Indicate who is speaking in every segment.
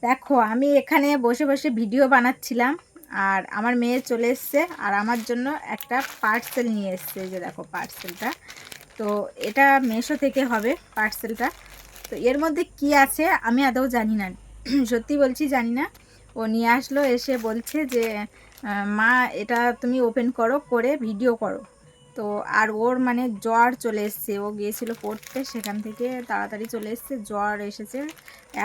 Speaker 1: দেখো আমি এখানে বসে বসে ভিডিও বানাচ্ছিলাম, আর আমার মেয়ে চলে এসছে আর আমার জন্য একটা পার্সেল নিয়ে এসছে। এই যে দেখো পার্সেলটা, তো এটা মেশো থেকে হবে পার্সেলটা। তো এর মধ্যে কি আছে আমি আদৌ জানি না, সত্যি বলছি জানি না। ও নিয়ে আসলো, এসে বলছে যে মা এটা তুমি ওপেন করো, করে ভিডিও করো। তো আর ওর মানে জ্বর চলে এসছে, ও গিয়েছিল পড়তে, সেখান থেকে তাড়াতাড়ি চলে এসছে, জ্বর এসেছে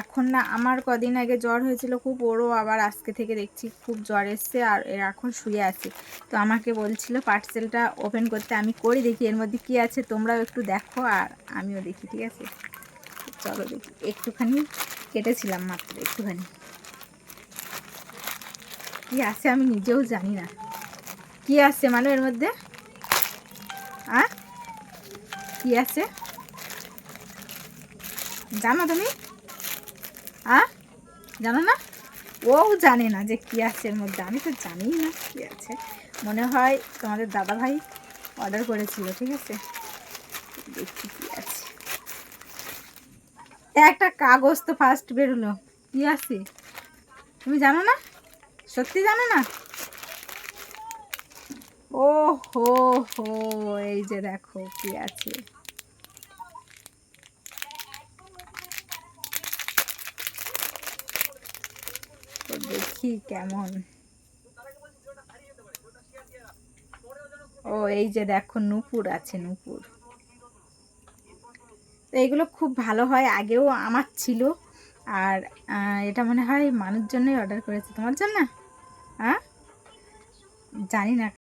Speaker 1: এখন। না আমার কদিন আগে জ্বর হয়েছিল খুব, ওরও আবার আজকে থেকে দেখছি খুব জ্বর এসছে, আর এর এখন শুয়ে আছে। তো আমাকে বলছিল পার্সেলটা ওপেন করতে, আমি করি দেখি এর মধ্যে কী আছে, তোমরাও একটু দেখো আর আমিও দেখি, ঠিক আছে? চলো দেখি, একটুখানি কেটেছিলাম মাত্র, একটুখানি কী আছে আমি নিজেও জানি না কী আছে মানে এর মধ্যে। কী আছে জানো তুমি? জানো না? ও জানে না যে কী আছে এর মধ্যে, আমি তো জানিই না কী আছে। মনে হয় তোমাদের দাদা ভাই অর্ডার করেছিল, ঠিক আছে? দেখি কী আছে। একটা কাগজ তো ফার্স্ট বেরোলো, কী আছে তুমি জানো না? সত্যি জানো না? ও হো হো, এই যে দেখো কি আছে। তো দেখি কেমন। ও এই যে দেখো নূপুর আছে, নূপুর। তো এইগুলো খুব ভালো হয়, আগেও আমার ছিল। আর এটা মনে হয় মানুষ জন্যই অর্ডার করেছে, তোমার জন্য? হ্যাঁ, জানি না।